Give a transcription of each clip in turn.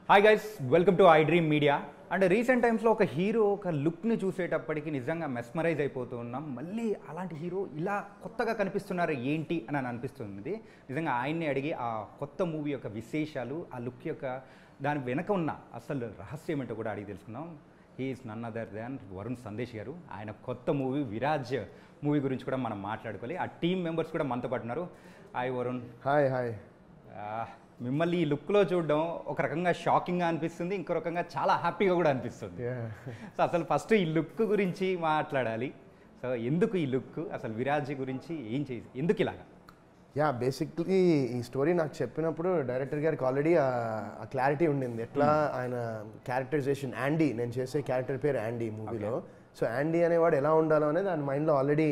Hi guys, welcome to I dream media. అంటే recent టైమ్స్లో ఒక హీరో ఒక లుక్ని చూసేటప్పటికి నిజంగా మెస్మరైజ్ అయిపోతూ ఉన్నాం. మళ్ళీ అలాంటి హీరో ఇలా కొత్తగా కనిపిస్తున్నారు ఏంటి అని అనిపిస్తుంది. నిజంగా ఆయన్ని అడిగి ఆ కొత్త మూవీ యొక్క విశేషాలు, ఆ లుక్ యొక్క దాని వెనక ఉన్న అసలు రహస్యం ఏంటో కూడా అడిగి తెలుసుకుందాం. He is none other than Varun Sandesh గారు. ఆయన కొత్త మూవీ విరాజ్ మూవీ గురించి కూడా మనం మాట్లాడుకోవాలి. ఆ టీమ్ మెంబర్స్ కూడా మనతో పాటు ఉన్నారు. హాయ్ వరుణ్. Hi hi. మిమ్మల్ని ఈ లుక్లో చూడడం ఒక రకంగా షాకింగ్గా అనిపిస్తుంది, ఇంకో రకంగా చాలా హ్యాపీగా కూడా అనిపిస్తుంది. సో అసలు ఫస్ట్ ఈ లుక్ గురించి మాట్లాడాలి. సో ఎందుకు ఈ లుక్, అసలు విరాజ్ గురించి ఏం చేసి ఎందుకు ఇలాగా? బేసిక్లీ ఈ స్టోరీ నాకు చెప్పినప్పుడు డైరెక్టర్ గారికి ఆల్రెడీ ఆ క్లారిటీ ఉండింది. ఎట్లా ఆయన క్యారెక్టరైజేషన్ యాండీ, నేను చేసే క్యారెక్టర్ పేరు యాండీ మూవీలో. సో యాండీ అనేవాడు ఎలా ఉండాలో అనేది ఆయన మైండ్లో ఆల్రెడీ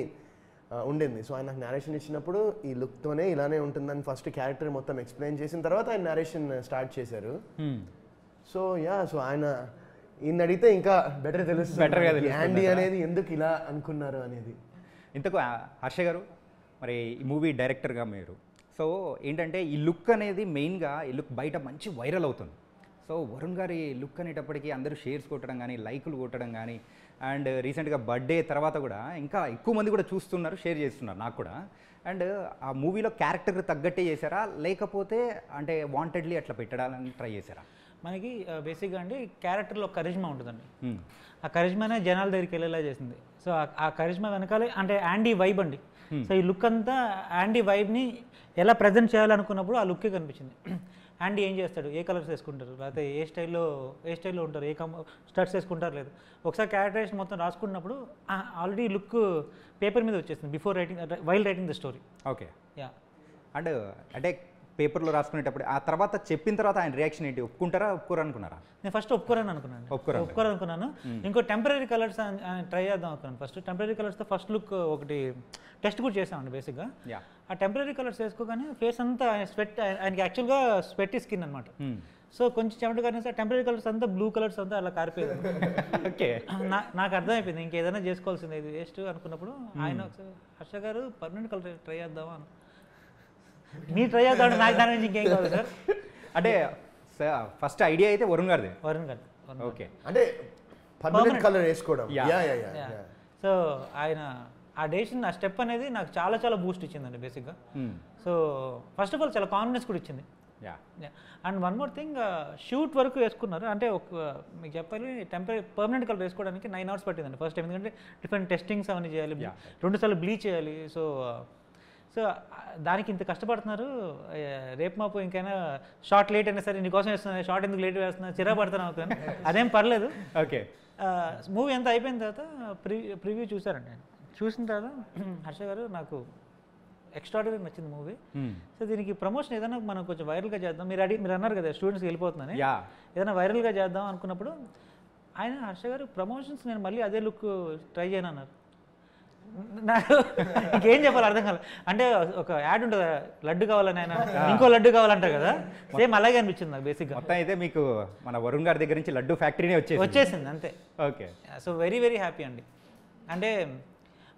ఉండింది. సో ఆయన నాకు నేరేషన్ ఇచ్చినప్పుడు ఈ లుక్తోనే ఇలానే ఉంటుందని ఫస్ట్ క్యారెక్టర్ మొత్తం ఎక్స్ప్లెయిన్ చేసిన తర్వాత ఆయన నేరేషన్ స్టార్ట్ చేశారు. సో సో ఆయన ఈయన అడిగితే ఇంకా బెటర్ తెలుస్తుంది యాండీ అనేది ఎందుకు ఇలా అనుకున్నారు అనేది. ఇంతకు హర్ష గారు, మరి ఈ మూవీ డైరెక్టర్గా మీరు, సో ఏంటంటే ఈ లుక్ అనేది మెయిన్గా ఈ లుక్ బయట మంచి వైరల్ అవుతుంది. సో వరుణ్ గారి లుక్ అనేటప్పటికీ అందరూ షేర్స్ కొట్టడం కానీ, లైకులు కొట్టడం కానీ, అండ్ రీసెంట్గా బర్త్డే తర్వాత కూడా ఇంకా ఎక్కువ మంది కూడా చూస్తున్నారు, షేర్ చేస్తున్నారు నాకు కూడా. అండ్ ఆ మూవీలో క్యారెక్టర్కి తగ్గట్టే చేశారా, లేకపోతే అంటే వాంటెడ్లీ అట్లా పెట్టడాలని ట్రై చేశారా? మనకి బేసిక్గా అండి క్యారెక్టర్లో కరిజ్మా ఉంటుందండి. ఆ కరిజ్మానే జనాల దగ్గరికి వెళ్ళేలా చేసింది. సో ఆ కరిజ్మా వెనకాలే అంటే యాండీ వైబ్ అండి. సో ఈ లుక్ అంతా యాండీ వైబ్ని ఎలా ప్రజెంట్ చేయాలనుకున్నప్పుడు ఆ లుక్కే కనిపించింది. యాండీ ఏం చేస్తాడు, ఏ కలర్స్ వేసుకుంటారు, లేకపోతే ఏ స్టైల్లో ఉంటారు, స్టడ్స్ వేసుకుంటారు లేదు. ఒకసారి క్యారెక్టరైజేషన్ మొత్తం రాసుకున్నప్పుడు ఆల్రెడీ లుక్ పేపర్ మీద వచ్చేసింది before while writing the story. Okay. And అంటే పేపర్లో రాసుకునేటప్పుడు ఆ తర్వాత చెప్పిన తర్వాత ఆయన రియాక్షన్ ఏంటి? ఒప్పుకుంటారా ఒప్పుకోరనుకున్నారా? నేను ఫస్ట్ ఒప్పుకోరనుకున్నాను. ఇంకో టెంపరీ కలర్స్ ట్రై చేద్దాం అనుకున్నాను. ఫస్ట్ టెంపరీ కలర్స్తో ఫస్ట్ లుక్ ఒకటి టెస్ట్ కూడా చేసామండి బేసిక్గా. ఆ టెంపరీ కలర్స్ వేసుకోగానే ఫేస్ అంతా స్వెట్, ఆయనకి యాక్చువల్గా స్వెట్ స్కిన్ అనమాట. సో కొంచెం చెమట కానీ టెంపరీ కలర్స్ అంతా బ్లూ కలర్స్ అంతా అలా కారిపోయింది. ఓకే. నాకు అర్థమైపోయింది ఇంకేదైనా చేసుకోవాల్సింది, ఇది వేస్ట్ అనుకున్నప్పుడు ఆయన ఒకసారి హర్ష గారు పర్మనెంట్ కలర్ ట్రై చేద్దామా అని. మీరు ట్రై చేద్దాం, నాకు దాని నుంచి ఇంకేం కావాలి సార్. అంటే ఫస్ట్ ఐడియా అయితే వరుణ్ గారిది. ఓకే. అంటే పర్మనెంట్ కలర్ వేసుకోవడం. సో ఆయన ఆ డెసిషన్, ఆ స్టెప్ అనేది నాకు చాలా చాలా బూస్ట్ ఇచ్చిందండి బేసిక్గా. సో ఫస్ట్ ఆఫ్ ఆల్ చాలా కాన్ఫిడెన్స్ కూడా ఇచ్చింది. And one more thing, shoot వరకు వేసుకున్నారు. అంటే మీకు చెప్పాలి, పర్మనెంట్ కలర్ వేసుకోవడానికి 9 hours పట్టిందండి ఫస్ట్ టైం. ఎందుకంటే డిఫరెంట్ టెస్టింగ్స్ అవన్నీ చేయాలి, 2 సార్లు బ్లీచ్ చేయాలి. సో దానికి ఇంత కష్టపడుతున్నారు. రేపు మాపు ఇంకైనా షార్ట్ లేట్ అయినా సరే నీకోసం వేస్తున్నా, షార్ట్ ఎందుకు లేట్ వేస్తున్నా, చిరా పడుతున్నా అవుతాను, అదేం పర్లేదు. ఓకే. మూవీ అంతా అయిపోయిన తర్వాత ప్రివ్యూ చూసారండి. చూసిన తర్వాత హర్ష గారు, నాకు ఎక్స్ట్రాడినరీ నచ్చింది మూవీ. సో దీనికి ప్రమోషన్ ఏదైనా మనం కొంచెం వైరల్గా చేద్దాం, మీరు అన్నారు కదా స్టూడెంట్స్కి వెళ్ళిపోతుందని, ఏదైనా వైరల్గా చేద్దాం అనుకున్నప్పుడు ఆయన హర్ష గారు ప్రమోషన్స్ నేను మళ్ళీ అదే లుక్ ట్రై చేయను అన్నారు. నాకు ఇంకేం చెప్పాలి అర్థం కాదు. అంటే ఒక యాడ్ ఉంటుంది, లడ్డు కావాలని ఆయన ఇంకో లడ్డు కావాలంటారు కదా, సేమ్ అలాగే అనిపించింది నాకు బేసిక్గా. మొత్తం అయితే మీకు మన వరుణ్ గారి దగ్గర నుంచి లడ్డు ఫ్యాక్టరీనే వచ్చేసింది అంతే. Okay. So very very happy అండి. అంటే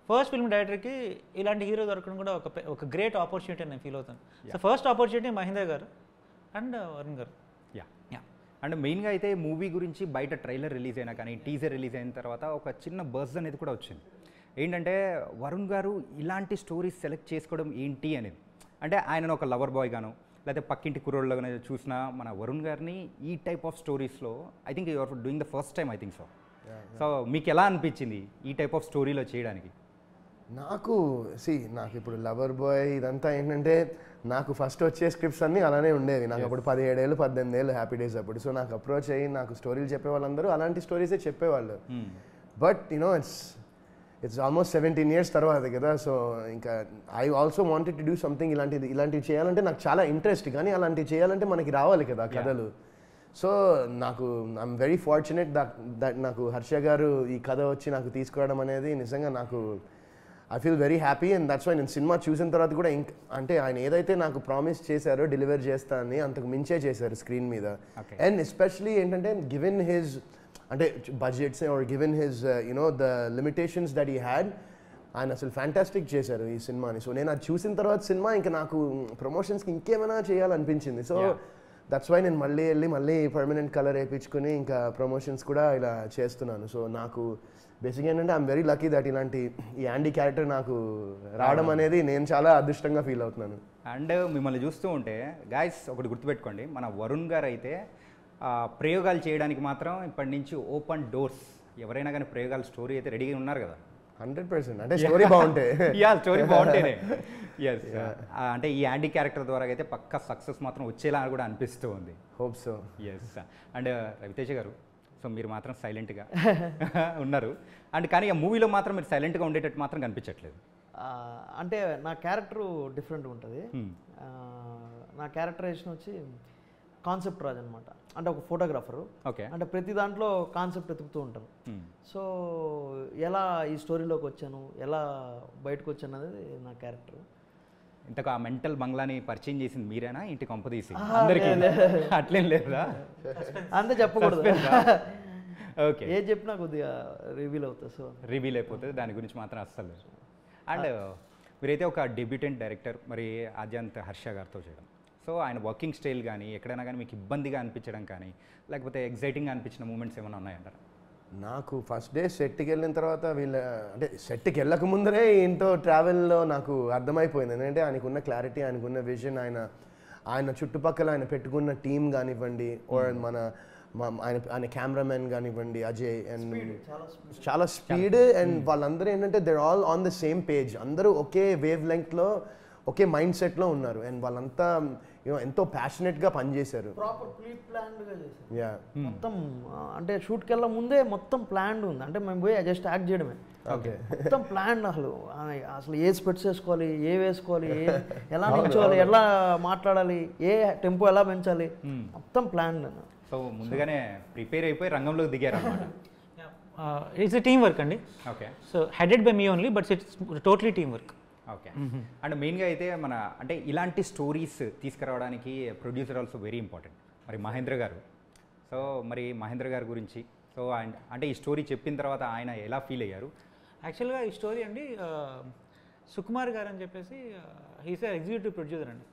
ఫస్ట్ ఫిల్మ్ డైరెక్టర్కి ఇలాంటి హీరో దొరకడం కూడా ఒక గ్రేట్ ఆపర్చునిటీ అని నేను ఫీల్ అవుతాను. సో ఫస్ట్ ఆపర్చునిటీ మహేంద్ర గారు అండ్ వరుణ్ గారు. అండ్ మెయిన్గా అయితే మూవీ గురించి బయట ట్రైలర్ రిలీజ్ అయినా కానీ, టీజర్ రిలీజ్ అయిన తర్వాత ఒక చిన్న బజ్ అనేది కూడా వచ్చింది. ఏంటంటే వరుణ్ గారు ఇలాంటి స్టోరీస్ సెలెక్ట్ చేసుకోవడం ఏంటి అనేది. అంటే ఆయనను ఒక లవర్ బాయ్ గాను, లేకపోతే పక్కింటి కుర్రోళ్ళగానే చూసిన మన వరుణ్ గారిని ఈ టైప్ ఆఫ్ స్టోరీస్లో I think you are doing the first time, I think so. So మీకు ఎలా అనిపించింది ఈ టైప్ ఆఫ్ స్టోరీలో చేయడానికి? నాకు ఇప్పుడు లవర్ బాయ్ ఇదంతా ఏంటంటే, నాకు ఫస్ట్ వచ్చే స్క్రిప్ట్స్ అన్నీ అలానే ఉండేవి. నాకు అప్పుడు 17 ఏళ్ళు 18 ఏళ్ళు హ్యాపీ డేస్ అప్పుడు. సో నాకు అప్రోచ్ అయ్యి నాకు స్టోరీలు చెప్పే వాళ్ళందరూ అలాంటి స్టోరీసే చెప్పేవాళ్ళు. బట్ ఇట్స్ ఆల్మోస్ట్ 17 years తర్వాత కదా. సో ఇంకా I also wanted to do something ఇలాంటివి చేయాలంటే నాకు చాలా ఇంట్రెస్ట్, కానీ అలాంటివి చేయాలంటే మనకి రావాలి కదా కథలు. సో నాకు ఐఎమ్ వెరీ ఫార్చునేట్ దట్ నాకు హర్ష గారు ఈ కథ వచ్చి నాకు తీసుకురావడం అనేది నిజంగా నాకు I feel very happy. And that's why నేను సినిమా చూసిన తర్వాత కూడా అంటే ఆయన ఏదైతే నాకు ప్రామిస్ చేశారో డెలివర్ చేస్తా అని అంతకు మించే చేశారు స్క్రీన్ మీద. అండ్ ఎస్పెషలీ ఏంటంటే గివెన్ హిజ్ అంటే budgets are given his the limitations that he had, ఆయన అసలు ఫ్యాంటాస్టిక్ చేశారు ఈ సినిమాని. సో నేను అది చూసిన తర్వాత సినిమా ఇంకా నాకు ప్రమోషన్స్కి ఇంకేమైనా చేయాలనిపించింది. సో దట్స్ వై నేను మళ్ళీ పర్మనెంట్ కలర్ వేయించుకుని ఇంకా ప్రమోషన్స్ కూడా ఇలా చేస్తున్నాను. సో నాకు బేసిక్గా ఏంటంటే ఐఎమ్ వెరీ లక్కీ దట్ ఇలాంటి ఈ యాండీ క్యారెక్టర్ నాకు రావడం అనేది నేను చాలా అదృష్టంగా ఫీల్ అవుతున్నాను. అండ్ మిమ్మల్ని చూస్తూ ఉంటే గాయస్ ఒకటి గుర్తుపెట్టుకోండి, మన వరుణ్ గారు అయితే ప్రయోగాలు చేయడానికి మాత్రం ఇప్పటి నుంచి ఓపెన్ డోర్స్. ఎవరైనా కానీ ప్రయోగాల స్టోరీ అయితే రెడీగా ఉన్నారు కదా. 100%. అంటే స్టోరీ బాగుంటే స్టోరీ బాగుంటేనే. ఎస్, అంటే ఈ యాండీ క్యారెక్టర్ ద్వారా అయితే పక్కా సక్సెస్ మాత్రం వచ్చేలా కూడా అనిపిస్తూ ఉంది. Hope so. Yes. And Raviteja garu, so మీరు మాత్రం సైలెంట్గా ఉన్నారు. అండ్ కానీ ఆ మూవీలో మాత్రం మీరు సైలెంట్గా ఉండేటట్టు మాత్రం కనిపించట్లేదు. అంటే నా క్యారెక్టర్ డిఫరెంట్ ఉంటుంది. నా క్యారెక్టరైజేషన్ వచ్చి కాన్సెప్ట్ రాజు అనమాట. అంటే ఒక ఫోటోగ్రాఫరు. ఓకే. అంటే ప్రతి దాంట్లో కాన్సెప్ట్ వెతుకుతూ ఉంటారు. సో ఎలా ఈ స్టోరీలోకి వచ్చాను, ఎలా బయటకు వచ్చాను అనేది నా క్యారెక్టర్. ఇంతకు ఆ మెంటల్ బంగ్లాని పరిచయం చేసింది మీరేనా ఇంటి కొంపదీసి అందరికీ? అట్లేం లేదా? అంతే చెప్పకూడదు. ఓకే. ఏది చెప్పినా కొద్దిగా రివీల్ అవుతుంది. సో రివీల్ అయిపోతుంది, దాని గురించి మాత్రం అస్సలు లేదు. అండ్ మీరైతే ఒక డెబ్యూటెంట్ డైరెక్టర్, మరి ఆద్యంత్ హర్ష గారితో చేయడం. సో ఆయన వర్కింగ్ స్టైల్ కానీ ఎక్కడైనా కానీ మీకు ఇబ్బందిగా అనిపించడం కానీ లేకపోతే ఎగ్జైటింగ్గా అనిపించిన మూమెంట్స్ ఏమైనా ఉన్నాయంటారా? నాకు ఫస్ట్ డే సెట్కి వెళ్ళిన తర్వాత అంటే సెట్కి వెళ్ళక ముందరే ఇంతో ట్రావెల్లో నాకు అర్థమైపోయింది. ఎందుకంటే ఆయనకున్న క్లారిటీ, ఆయనకున్న విజన్, ఆయన చుట్టుపక్కల ఆయన పెట్టుకున్న టీం కానివ్వండి, ఓర్ ఆయన కెమెరామెన్ కానివ్వండి అజయ్, అండ్ చాలా స్పీడ్. అండ్ వాళ్ళందరూ ఏంటంటే they all on the same page, అందరూ ఒకే వేవ్ లెంగ్త్లో ఒకే మైండ్ సెట్లో ఉన్నారు. అండ్ వాళ్ళంతా ఎంతో ప్యాషనెట్గా పనిచేశారు. ప్రాపర్ ప్రీ ప్లాన్డ్గా చేశారు. యా, మొత్తం అంటే షూట్కి వెళ్ళే ముందే మొత్తం ప్లాన్డ్ ఉంది. అంటే మేము పోయి జస్ట్ యాక్ట్ చేయడమే. ఓకే. మొత్తం ప్లాన్. అసలు ఏ స్పెట్స్ వేసుకోవాలి, ఏ వేసుకోవాలి, ఎలా నిల్చోవాలి, ఎలా మాట్లాడాలి, ఏ టెంపో ఎలా పెంచాలి, మొత్తం ప్లాన్. సో ముందుగానే ప్రిపేర్ అయిపోయి రంగంలోకి దిగారు అన్నమాట. ఇట్స్ టీమ్ వర్క్ అండి. Okay. So headed by me only, but it's totally team work. Okay. And మెయిన్గా అయితే అంటే ఇలాంటి స్టోరీస్ తీసుకురావడానికి ప్రొడ్యూసర్ ఆల్సో వెరీ ఇంపార్టెంట్. మరి మహేంద్ర గారు, సో మరి మహేంద్ర గారి గురించి, సో అంటే ఈ స్టోరీ చెప్పిన తర్వాత ఆయన ఎలా ఫీల్ అయ్యారు? యాక్చువల్గా ఈ స్టోరీ అండి సుకుమార్ గారు అని చెప్పేసి హీస్ ఎగ్జిక్యూటివ్ ప్రొడ్యూసర్ అండి.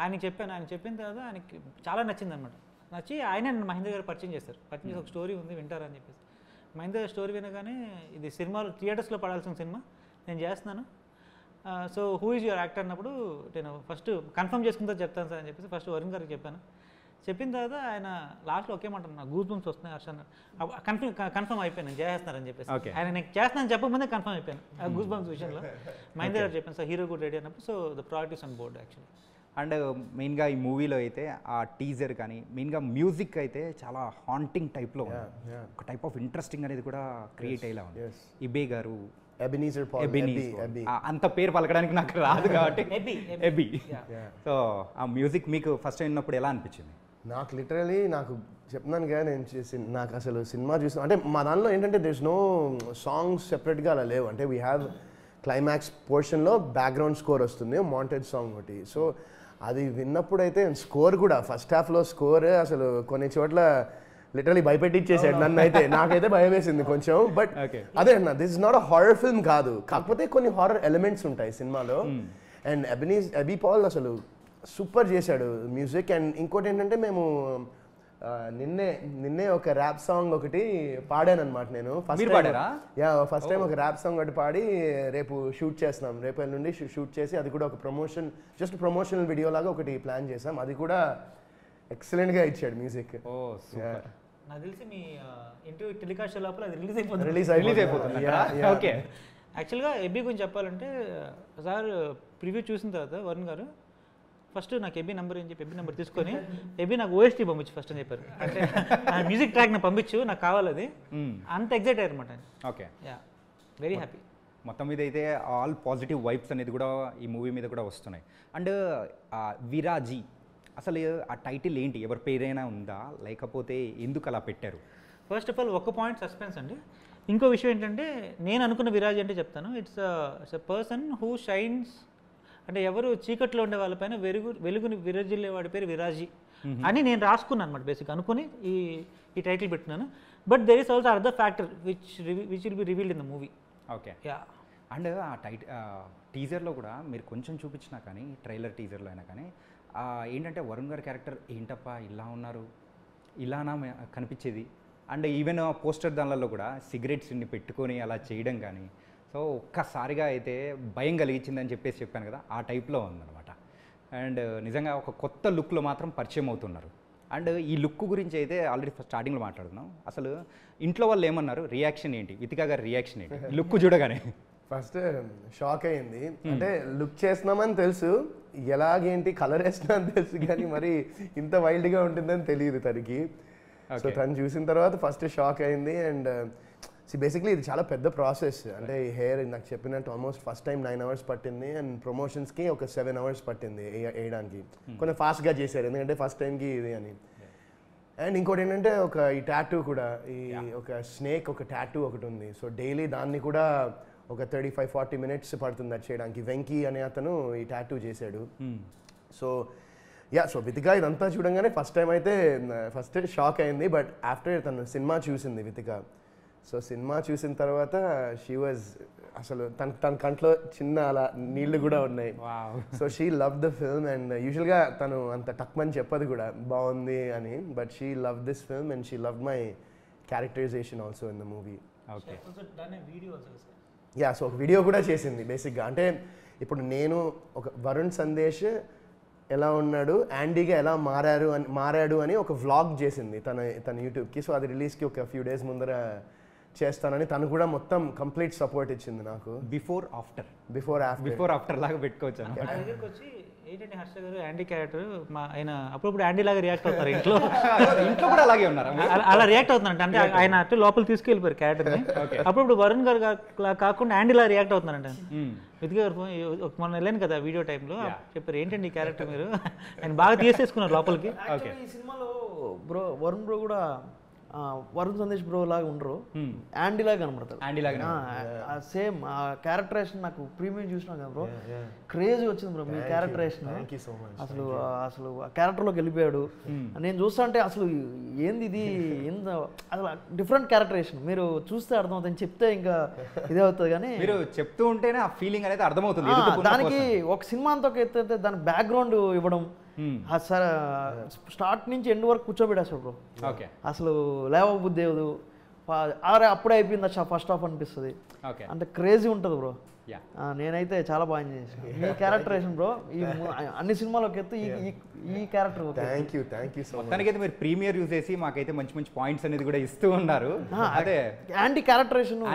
ఆయనకి చెప్పాను. ఆయన చెప్పిన తర్వాత ఆయనకి చాలా నచ్చింది అనమాట. నచ్చి ఆయన మహేంద్ర గారు పరిచయం చేస్తారు. పరిచయం చేసి ఒక స్టోరీ ఉంది వింటారని చెప్పేసి. మహేంద్ర గారు స్టోరీ వినగానే ఇది సినిమాలు థియేటర్స్లో పడాల్సిన సినిమా, నేను చేస్తున్నాను, so who is your actor అన్నప్పుడు నేను ఫస్ట్ కన్ఫర్మ్ చేసుకుంటా చెప్తాను సార్ అని చెప్పేసి ఫస్ట్ వరుణ్ గారికి చెప్పాను. చెప్పిన తర్వాత ఆయన లాస్ట్లో ఒకేమంటారు, నాకు గూస్ బంప్స్ వస్తున్నాయి హర్ష కన్ఫర్మ్ అయిపోయాను, నేను చేస్తున్నారని చెప్పేసి. ఆయన నేను చేస్తున్నాను చెప్పకముందే కన్ఫర్మ్ అయిపోయాను ఆ గూస్ బంప్స్ విషయంలో. మహేంద్ర గారు చెప్పాను సార్ హీరో కూడా రెడీ అన్నప్పుడు. So the project on board actually. And మెయిన్గా ఈ మూవీలో అయితే ఆ టీజర్ కానీ మెయిన్గా మ్యూజిక్ అయితే చాలా హాంటింగ్ టైప్లో ఉంది. ఒక టైప్ ఆఫ్ ఇంట్రెస్టింగ్ అనేది కూడా క్రియేట్ అయ్యేలా ఉంది. ఇబే గారు, ఎబెనీజర్ పాల్, అంత పేరు పలకడానికి నాకు రాదు కాబట్టి ఎబీ. సో ఆ మ్యూజిక్ మీకు ఫస్ట్ అయినప్పుడు ఎలా అనిపించింది? నాకు లిటరలీ నాకు చెప్తున్నాను కదా, నాకు అసలు సినిమా చూసిన అంటే మా దానిలో ఏంటంటే దేర్స్ నో సాంగ్స్ సెపరేట్గా అలా లేవు. అంటే వీ హ్యావ్ క్లైమాక్స్ పోర్షన్లో బ్యాక్గ్రౌండ్ స్కోర్ వస్తుంది, మాంటేజ్ సాంగ్ ఒకటి. సో అది విన్నప్పుడు అయితే స్కోర్ కూడా ఫస్ట్ హాఫ్లో స్కోర్ అసలు కొన్ని చోట్ల లిటరలీ భయపెట్టించేసాడు నన్ను. అయితే నాకైతే భయం వేసింది కొంచెం. బట్ అదే అన్న, this is not a horror film కాదు, కాకపోతే కొన్ని హారర్ ఎలిమెంట్స్ ఉంటాయి సినిమాలో. అండ్ ఎబీ పాల్ అసలు సూపర్ చేశాడు మ్యూజిక్. అండ్ ఇంకోటి ఏంటంటే మేము నిన్నే ఒక ర్యాప్ సాంగ్ ఒకటి పాడాను అనమాట. నేను ఫస్ట్ టైం ఒక ర్యాప్ సాంగ్ ఒకటి పాడి రేపు షూట్ చేస్తున్నాం. రేపు నుండి షూట్ చేసి అది కూడా ఒక ప్రమోషనల్ వీడియో లాగా ఒకటి ప్లాన్ చేసాం. అది కూడా ఎక్సలెంట్గా ఇచ్చాడు మ్యూజిక్. నాకు తెలిసి మీ ఇంటర్వ్యూ టెలికాస్ట్ లోపల అది రిలీజ్ అయిపోతుంది. ఓకే. యాక్చువల్గా ఎబీ గురించి చెప్పాలంటే సార్ ప్రివ్యూ చూసిన తర్వాత వరుణ్ గారు ఫస్ట్ నాకు ఎబీ నెంబర్ అని చెప్పి ఎబీ నెంబర్ తీసుకొని ఎబీ నాకు ఓఎస్టీ పంపించు ఫస్ట్ అని చెప్పారు. అంటే మ్యూజిక్ ట్రాక్ నాకు పంపించు, నాకు కావాలి అది. అంత ఎగ్జైట్ అయ్యారు అనమాట. ఓకే. Yeah, very happy. మొత్తం మీద అయితే ఆల్ పాజిటివ్ వైబ్స్ అనేది కూడా ఈ మూవీ మీద కూడా వస్తున్నాయి. అండ్ విరాజీ, అసలు ఆ టైటిల్ ఏంటి? ఎవరి పేరైనా ఉందా, లేకపోతే ఎందుకు అలా పెట్టారు? ఫస్ట్ ఆఫ్ ఆల్ ఒక పాయింట్ సస్పెన్స్ అండి. ఇంకో విషయం ఏంటంటే నేను అనుకున్న విరాజీ అంటే చెప్తాను, it's a person who shines. అంటే ఎవరు చీకట్లో ఉండే వాళ్ళపైన వెలుగుని విరజిల్లే వాడి పేరు విరాజీ అని నేను రాసుకున్నాను అనమాట. బేసిక్ అనుకుని ఈ టైటిల్ పెట్టినాను. But there is also other factor which will be revealed in the movie. Okay. Yeah. And ఆ టీజర్లో కూడా మీరు కొంచెం చూపించినా కానీ, ట్రైలర్ టీజర్లో అయినా కానీ ఏంటంటే వరుణ్ గారి క్యారెక్టర్ ఏంటప్ప ఇలా ఉన్నారు ఇలానా కనిపించేది. అండ్ ఈవెన్ పోస్టర్ దానిలో కూడా సిగరెట్స్ని పెట్టుకొని అలా చేయడం కానీ సో ఒక్కసారిగా అయితే భయం కలిగించిందని చెప్పాను కదా, ఆ టైప్లో ఉందన్నమాట. అండ్ నిజంగా ఒక కొత్త లుక్లో మాత్రం పరిచయం అవుతున్నారు. అండ్ ఈ లుక్ గురించి అయితే ఆల్రెడీ స్టార్టింగ్లో మాట్లాడుతున్నాం. అసలు ఇంట్లో వాళ్ళు ఏమన్నారు, రియాక్షన్ ఏంటి, వితికా గారి రియాక్షన్ ఏంటి లుక్ చూడగానే? ఫస్ట్ షాక్ అయ్యింది. అంటే లుక్ చేస్తున్నామని తెలుసు, ఎలాగేంటి కలర్ వేస్తున్నా అని తెలుసు, కానీ మరి ఇంత వైల్డ్గా ఉంటుందని తెలియదు తనకి. సో తను చూసిన తర్వాత ఫస్ట్ షాక్ అయింది. అండ్ బేసిక్లీ ఇది చాలా పెద్ద ప్రాసెస్. అంటే ఈ హెయిర్ నాకు చెప్పినట్టు ఆల్మోస్ట్ ఫస్ట్ టైం 9 hours పట్టింది, అండ్ ప్రమోషన్స్కి ఒక 7 hours పట్టింది వేయడానికి. కొంచెం ఫాస్ట్గా చేశారు ఎందుకంటే ఫస్ట్ టైంకి ఇది అని. అండ్ ఇంకోటి ఏంటంటే ఈ టాటూ కూడా, ఈ ఒక స్నేక్ ఒక టాటూ ఒకటి ఉంది. సో డైలీ దాన్ని కూడా ఒక 35-40 minutes పడుతుంది అది చేయడానికి. వెంకీ అనే అతను ఈ టాటూ చేశాడు. సో సో వితికా ఇదంతా చూడంగానే ఫస్ట్ టైం అయితే ఫస్ట్ షాక్ అయింది. బట్ ఆఫ్టర్ తను సినిమా చూసింది వితికా. సో సినిమా చూసిన తర్వాత షీ వాజ్ అసలు తన కంట్లో చిన్న అలా నీళ్లు కూడా ఉన్నాయి. So she love the film. And యూజువల్గా తను అంత టక్మని చెప్పదు కూడా బాగుంది అని, but she love this film and she love my characterization also in the movie. Okay. So ఒక వీడియో కూడా చేసింది బేసిక్గా. అంటే ఇప్పుడు నేను ఒక వరుణ్ సందేశ్ ఎలా ఉన్నాడు, యాండీగా ఎలా మారాడు అని ఒక వ్లాగ్ చేసింది తన యూట్యూబ్కి. సో అది రిలీజ్కి ఒక ఫ్యూ డేస్ ముందర చేస్తానని తను కూడా మొత్తం కంప్లీట్ సపోర్ట్ ఇచ్చింది నాకు. బిఫోర్ ఆఫ్టర్ లాగా పెట్టుకోవచ్చు. ఆయన దగ్గరికి వచ్చి ఏంటంటే హర్ష గారు యాండీ క్యారెక్టర్ ఆయన అప్పుడప్పుడు యాండీ లాగా రియాక్ట్ అవుతారు ఇంట్లో కూడా అలాగే ఉన్నారు, అలా రియాక్ట్ అవుతున్నారంట. అంటే ఆయన అటు లోపల తీసుకెళ్ళిపోయారు క్యారెక్టర్ని. అప్పుడప్పుడు వరుణ్ గారు కాకుండా యాండీ లాగా రియాక్ట్ అవుతున్నారంట. వితికా గారు మొన్న వెళ్ళాను కదా వీడియో టైంలో చెప్పారు ఏంటండి ఈ క్యారెక్టర్ మీరు, ఆయన బాగా తీసేసుకున్నారు లోపలికి. ఈ సినిమాలో బ్రో వరుణ్ బ్రో కూడా వరుణ్ సందేశ్ బ్రో లాగా ఉండరు, యాండీ లాగా కనబడతారు. సేమ్ ఆ క్యారెక్టరేషన్ నాకు ప్రీమియం చూసినా కదా బ్రో, క్రేజీ వచ్చింది బ్రో మీ క్యారెక్టరేషన్. అసలు ఆ క్యారెక్టర్లోకి వెళ్ళిపోయాడు. నేను చూస్తా అంటే అసలు ఏంది ఇది, ఎంత అసలు డిఫరెంట్ క్యారెక్టరేషన్. మీరు చూస్తే అర్థమవుతుంది, చెప్తే ఇంకా ఇదే అవుతుంది. కానీ మీరు చెప్తూ ఉంటేనే ఆ ఫీలింగ్ అనేది అర్థమవుతుంది. దానికి ఒక సినిమా అంతా ఎత్తైతే దాని బ్యాక్గ్రౌండ్ ఇవ్వడం, స్టార్ట్ నుంచి ఎండ్ వరకు కూర్చోబెట్టేస్తాడు బ్రో. అసలు లేవబుద్ధి లేదు, అప్పుడే అయిపోయింది ఫస్ట్ హాఫ్ అనిపిస్తుంది. అంటే క్రేజీ ఉంటుంది బ్రో. నేనైతే చాలా బాగా ఎంజాయ్ చేశాను ఈ క్యారెక్టరేషన్ బ్రో. ఈ అన్ని సినిమాలోకి ఎత్తు ఈ character. Thank you so much. మొత్తానికైతే మీరు ప్రీమియర్ యూజ్ చేసి మాకైతే మంచి పాయింట్స్ అనేది కూడా ఇస్తూ ఉన్నారు. అదే యాంటీ క్యారెక్టరేషన్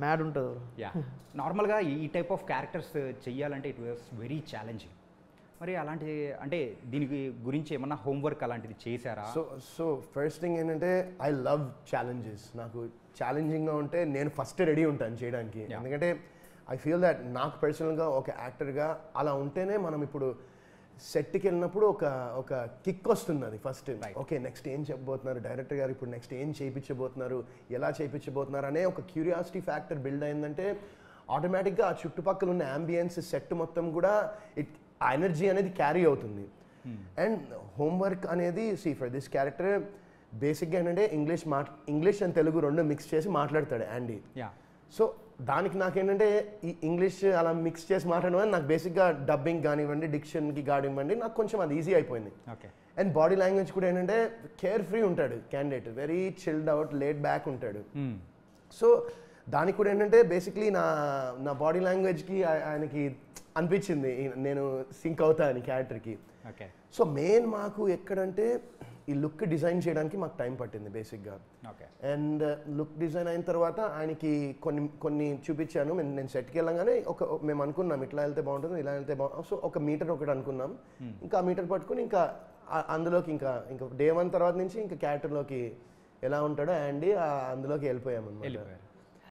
మ్యాడ్ ఉంటుంది. నార్మల్గా ఈ టైప్ ఆఫ్ క్యారెక్టర్స్ చెయ్యాలంటే ఇట్ వాస్ వెరీ ఛాలెంజింగ్. మరి అలాంటి అంటే దీనికి గురించి ఏమన్నా హోంవర్క్ అలాంటిది చేశారా? సో ఫస్ట్ థింగ్ ఏంటంటే ఐ లవ్ ఛాలెంజెస్. నాకు ఛాలెంజింగ్గా ఉంటే నేను ఫస్ట్ రెడీ ఉంటాను చేయడానికి. ఎందుకంటే ఐ ఫీల్ దట్ నాకు పర్సనల్గా ఒక యాక్టర్గా అలా ఉంటేనే మనం ఇప్పుడు సెట్కి వెళ్ళినప్పుడు ఒక కిక్ వస్తుంది. అది ఫస్ట్ ఓకే నెక్స్ట్ ఏం చెప్పబోతున్నారు డైరెక్టర్ గారు, ఇప్పుడు నెక్స్ట్ ఏం చేయించబోతున్నారు, ఎలా చేయించబోతున్నారు అనే ఒక క్యూరియాసిటీ ఫ్యాక్టర్ బిల్డ్ అయిందంటే ఆటోమేటిక్గా ఆ చుట్టుపక్కల ఉన్న అంబియన్స్ సెట్ మొత్తం కూడా ఆ ఎనర్జీ అనేది క్యారీ అవుతుంది. అండ్ హోంవర్క్ అనేది ఫర్ దిస్ క్యారెక్టర్ బేసిక్గా ఏంటంటే ఇంగ్లీష్ అండ్ తెలుగు రెండు మిక్స్ చేసి మాట్లాడతాడు యాండీ. సో దానికి నాకేంటంటే ఈ ఇంగ్లీష్ అలా మిక్స్ చేసి మాట్లాడడం నాకు బేసిక్గా డబ్బింగ్ కానివ్వండి, డిక్షన్కి కానివ్వండి, నాకు కొంచెం అది ఈజీ అయిపోయింది. అండ్ బాడీ లాంగ్వేజ్ కూడా ఏంటంటే కేర్ ఫ్రీ ఉంటాడు candidate, very chilled out laid back ఉంటాడు. సో దానికి కూడా ఏంటంటే బేసిక్లీ నా బాడీ లాంగ్వేజ్కి ఆయనకి అనిపించింది నేను సింక్ అవుతా అని క్యారెక్టర్కి. సో మెయిన్ మాకు ఎక్కడంటే ఈ లుక్ డిజైన్ చేయడానికి మాకు టైం పట్టింది బేసిక్గా. అండ్ లుక్ డిజైన్ అయిన తర్వాత ఆయనకి కొన్ని చూపించాను. నేను సెట్కి వెళ్ళగానే మేము అనుకున్నాం ఇట్లా వెళ్తే బాగుంటుంది, ఇలా వెళ్తే బాగుంటుంది. సో ఒక మీటర్ ఒకటి అనుకున్నాం. ఇంకా ఆ మీటర్ పట్టుకుని ఇంకా అందులోకి ఇంకా డే 1 తర్వాత నుంచి ఇంకా క్యారెక్టర్లోకి ఎలా ఉంటాడో యాండీ అందులోకి వెళ్ళిపోయాం అన్నమాట.